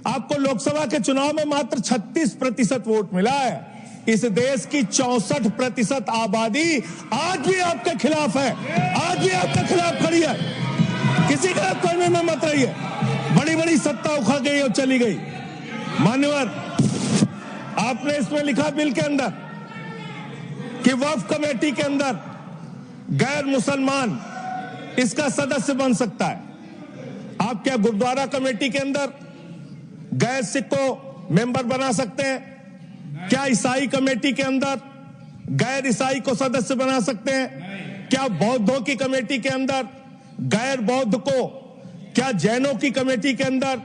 आपको लोकसभा के चुनाव में मात्र 36% वोट मिला है। इस देश की 64% आबादी आज भी आपके खिलाफ है, आज भी आपके खिलाफ खड़ी है। किसी का करने में मत रहिए। बड़ी बड़ी सत्ता उखड़ गई और चली गई। मान्यवर, आपने इसमें लिखा बिल के अंदर कि वक्फ कमेटी के अंदर गैर मुसलमान इसका सदस्य बन सकता है। आप क्या गुरुद्वारा कमेटी के अंदर गैर सिख को मेंबर बना सकते हैं? क्या ईसाई कमेटी के अंदर गैर ईसाई को सदस्य बना सकते हैं? क्या बौद्धों की कमेटी के अंदर गैर बौद्ध को, क्या जैनों की कमेटी के अंदर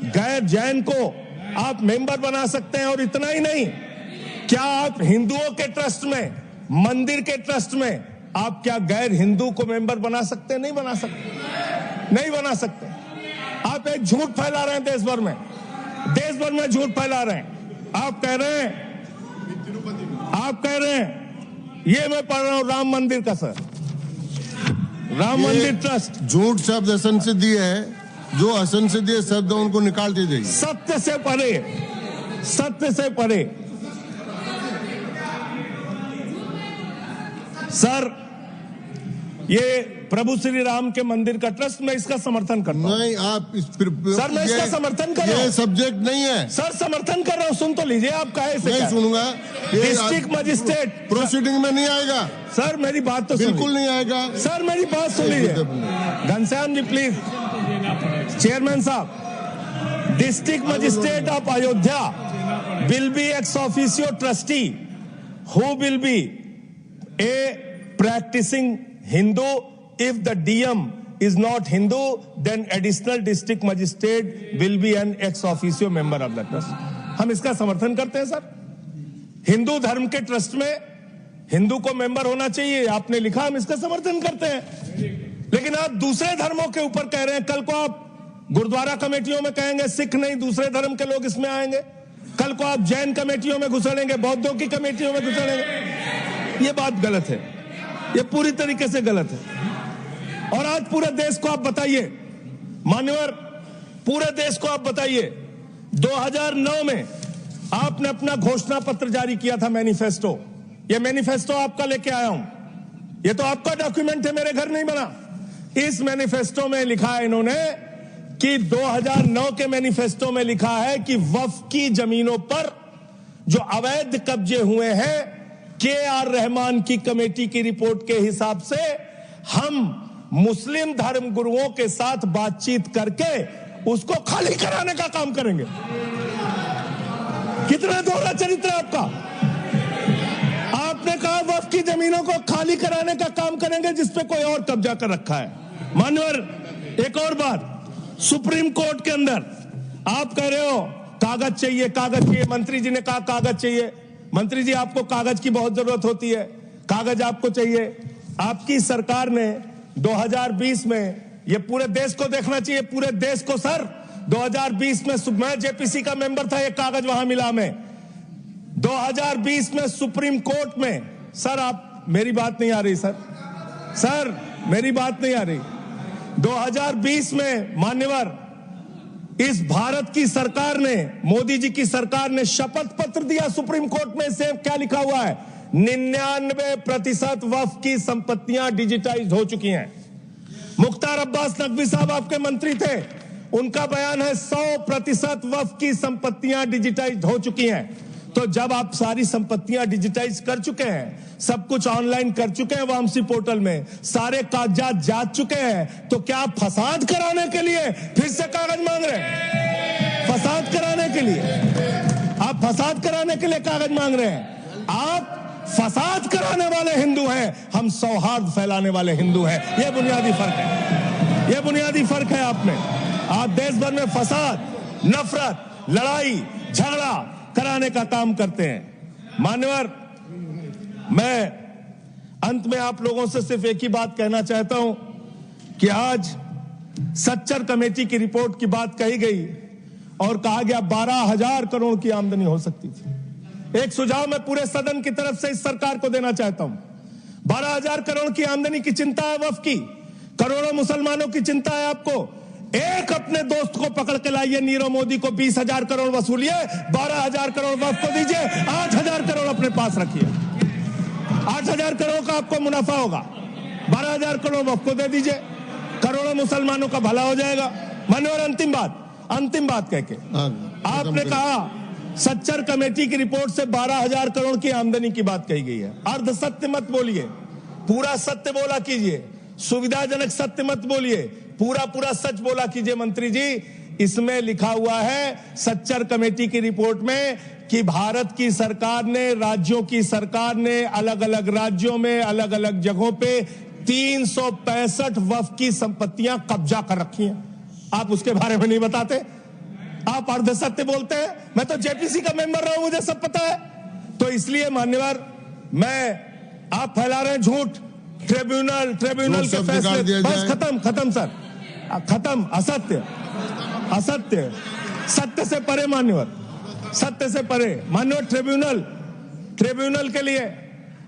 गैर जैन को आप मेंबर बना सकते हैं? और इतना ही नहीं, क्या आप हिंदुओं के ट्रस्ट में, मंदिर के ट्रस्ट में आप क्या गैर हिंदू को मेंबर बना सकते हैं? नहीं बना सकते, नहीं बना सकते। आप एक झूठ फैला रहे हैं देश भर में, देश भर में झूठ फैला रहे हैं। आप कह रहे हैं ये मैं पढ़ रहा हूं राम मंदिर का, सर, राम मंदिर ट्रस्ट। झूठ शब्द असंसदीय है, जो असंसदीय शब्द उनको निकाल दीजिए। सत्य से परे, सत्य से परे। सर, ये प्रभु श्री राम के मंदिर का ट्रस्ट, मैं इसका समर्थन करता हूं। नहीं, आप सर, मैं इसका समर्थन कर रहा हूं। ये सब्जेक्ट नहीं है सर, समर्थन कर रहा हूं। सुन तो लीजिए, आप कहे से नहीं सुनूंगा। डिस्ट्रिक्ट मजिस्ट्रेट प्रोसीडिंग में नहीं आएगा। सर, मेरी बात तो बिल्कुल नहीं आएगा। सर, मेरी बात सुन लीजिए। घनश्याम जी प्लीज, चेयरमैन साहब, district magistrate of Ayodhya will be ex officio trustee who will be A practicing Hindu. If the DM is not Hindu, then additional district magistrate will be an ex officio member of the trust. हम इसका समर्थन करते हैं sir. Hindu धर्म के trust में हिंदू को member होना चाहिए, आपने लिखा, हम इसका समर्थन करते हैं। लेकिन आप दूसरे धर्मों के ऊपर कह रहे हैं। कल को आप गुरुद्वारा कमेटियों में कहेंगे सिख नहीं, दूसरे धर्म के लोग इसमें आएंगे। कल को आप जैन कमेटियों में घुसड़ेंगे, बौद्धों की कमेटियों में घुसड़ेंगे। ये बात गलत है, ये पूरी तरीके से गलत है। और आज पूरे देश को आप बताइए, मान्यवर, पूरे देश को आप बताइए, 2009 में आपने अपना घोषणा पत्र जारी किया था, मैनिफेस्टो। ये मैनिफेस्टो आपका लेके आया हूं, ये तो आपका डॉक्यूमेंट है, मेरे घर नहीं बना। इस मैनिफेस्टो में लिखा है इन्होंने कि 2009 के मैनिफेस्टो में लिखा है कि वक्फ की जमीनों पर जो अवैध कब्जे हुए हैं, के.आर. रहमान की कमेटी की रिपोर्ट के हिसाब से हम मुस्लिम धर्म गुरुओं के साथ बातचीत करके उसको खाली कराने का काम करेंगे। कितना दोहरा चरित्र है आपका। आपने कहा वक्फ की जमीनों को खाली कराने का काम करेंगे जिसपे कोई और कब्जा कर रखा है। मान्यवर, एक और बात, सुप्रीम कोर्ट के अंदर आप कह रहे हो कागज चाहिए, कागज चाहिए। मंत्री जी ने कहा कागज चाहिए। मंत्री जी, आपको कागज की बहुत जरूरत होती है, कागज आपको चाहिए। आपकी सरकार ने 2020 में, ये पूरे देश को देखना चाहिए, पूरे देश को सर, 2020 में मैं जेपीसी का मेंबर था, ये कागज वहां मिला हमें। 2020 में सुप्रीम कोर्ट में, सर आप, मेरी बात नहीं आ रही सर, सर मेरी बात नहीं आ रही। 2020 में मान्यवर, इस भारत की सरकार ने, मोदी जी की सरकार ने शपथ पत्र दिया सुप्रीम कोर्ट में। से क्या लिखा हुआ है? 99% वक्फ की संपत्तियां डिजिटाइज हो चुकी हैं। मुख्तार अब्बास नकवी साहब आपके मंत्री थे, उनका बयान है 100% वक्फ की संपत्तियां डिजिटाइज हो चुकी हैं। तो जब आप सारी संपत्तियां डिजिटाइज कर चुके हैं, सब कुछ ऑनलाइन कर चुके हैं वामसी पोर्टल में, सारे कागजात जा चुके हैं, तो क्या आप फसाद कराने के लिए फिर से कागज मांग रहे हैं? फसाद कराने के लिए आप, फसाद कराने के लिए कागज मांग रहे हैं। आप फसाद कराने वाले हिंदू हैं, हम सौहार्द फैलाने वाले हिंदू हैं। यह बुनियादी फर्क है, यह बुनियादी फर्क है आप में। आप देश भर में फसाद, नफरत, लड़ाई, झगड़ा कराने का काम करते हैं। मान्यवर, मैं अंत में आप लोगों से सिर्फ एक ही बात कहना चाहता हूं कि आज सच्चर कमेटी की रिपोर्ट की बात कही गई और कहा गया 12,000 करोड़ की आमदनी हो सकती थी। एक सुझाव मैं पूरे सदन की तरफ से इस सरकार को देना चाहता हूं। 12,000 करोड़ की आमदनी की चिंता है वक्फ की, करोड़ों मुसलमानों की चिंता है आपको। एक अपने दोस्त को पकड़ के लाइए, नीरव मोदी को 20,000 करोड़ वसूलिए, 12,000 करोड़ वक्फ को दीजिए, 8,000 करोड़ अपने पास रखिए। 8,000 करोड़ का आपको मुनाफा होगा, 12,000 करोड़ वक्फ को दे दीजिए, करोड़ों मुसलमानों का भला हो जाएगा। मान्यवर, अंतिम बात कह के आपने कहा सच्चर कमेटी की रिपोर्ट से 12,000 करोड़ की आमदनी की बात कही गई है। अर्ध सत्य मत बोलिए, पूरा सत्य बोला कीजिए। सुविधाजनक सत्य मत बोलिए, पूरा सच बोला कीजिए। मंत्री जी, इसमें लिखा हुआ है सच्चर कमेटी की रिपोर्ट में कि भारत की सरकार ने, राज्यों की सरकार ने अलग अलग राज्यों में अलग अलग जगहों पे 365 वक्फ की संपत्तियां कब्जा कर रखी हैं। आप उसके बारे में नहीं बताते, आप अर्ध सत्य बोलते हैं। मैं तो जेपीसी का मेंबर रहा हूं, मुझे सब पता है। तो इसलिए मान्यवर, आप फैला रहे हैं झूठ। ट्रिब्यूनल के फैसले, बस खत्म सर, खत्म। असत्य, सत्य से परे मान्यवर, सत्य से परे मान्यवर।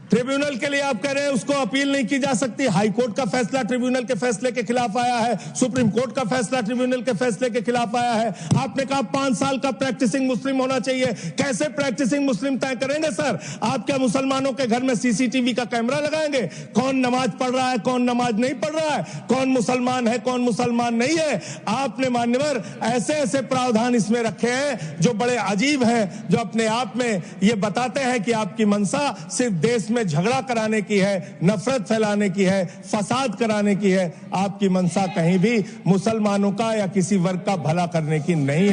ट्रिब्यूनल के लिए आप कह रहे हैं उसको अपील नहीं की जा सकती। हाई कोर्ट का फैसला ट्रिब्यूनल के फैसले के खिलाफ आया है, सुप्रीम कोर्ट का फैसला ट्रिब्यूनल के फैसले के खिलाफ आया है। आपने कहा 5 साल का प्रैक्टिसिंग मुस्लिम होना चाहिए। कैसे प्रैक्टिसिंग मुस्लिम तय करेंगे सर? आप क्या मुसलमानों के घर में सीसीटीवी का कैमरा लगाएंगे? कौन नमाज पढ़ रहा है, कौन नमाज नहीं पढ़ रहा है, कौन मुसलमान है, कौन मुसलमान नहीं है? आपने मान्यवर ऐसे प्रावधान इसमें रखे हैं जो बड़े अजीब हैं, जो अपने आप में ये बताते हैं कि आपकी मंशा सिर्फ देश में झगड़ा कराने की है, नफरत फैलाने की है, फसाद कराने की है। आपकी मंशा कहीं भी मुसलमानों का या किसी वर्ग का भला करने की नहीं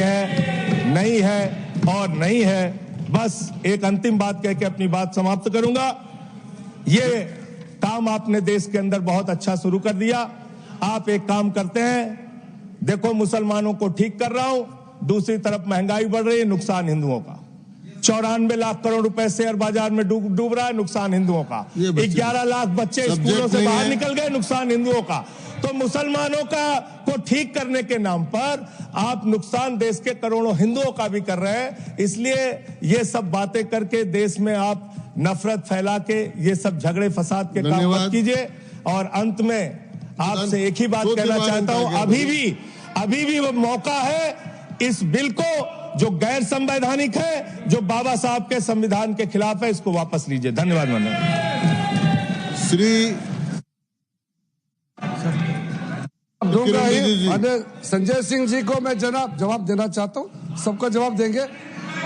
है। बस एक अंतिम बात कह के अपनी बात समाप्त करूंगा। ये काम आपने देश के अंदर बहुत अच्छा शुरू कर दिया। आप एक काम करते हैं, देखो मुसलमानों को ठीक कर रहा हूं, दूसरी तरफ महंगाई बढ़ रही है, नुकसान हिंदुओं का। 94 लाख करोड़ रुपए शेयर बाजार में डूब रहा है, नुकसान हिंदुओं का। 11 लाख बच्चे स्कूलों से बाहर निकल गए, नुकसान हिंदुओं का। तो मुसलमानों को ठीक करने के नाम पर आप नुकसान देश के करोड़ों हिंदुओं का भी कर रहे हैं। इसलिए ये सब बातें करके देश में आप नफरत फैला के ये सब झगड़े फसाद के काम मत कीजिए। और अंत में आपसे एक ही बात कहना चाहता हूं, अभी भी वो मौका है इस बिल को, जो गैर संवैधानिक है, जो बाबा साहब के संविधान के खिलाफ है, इसको वापस लीजिए। धन्यवाद। श्री संजय सिंह जी को मैं जवाब देना चाहता हूं, सबका जवाब देंगे,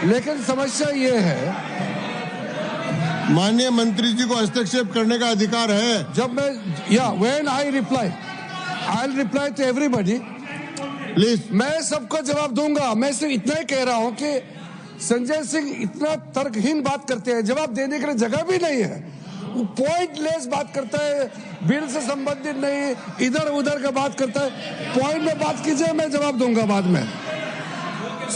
लेकिन समस्या ये है, माननीय मंत्री जी को हस्तक्षेप करने का अधिकार है। जब मैं when I reply to everybody, please. मैं सबको जवाब दूंगा। मैं सिर्फ इतना ही कह रहा हूं कि संजय सिंह इतना तर्कहीन बात करते हैं, जवाब देने के लिए जगह भी नहीं है। वो पॉइंटलेस बात करता है, बिल से संबंधित नहीं, इधर उधर का बात करता है। पॉइंट में बात कीजिए, मैं जवाब दूंगा बाद में।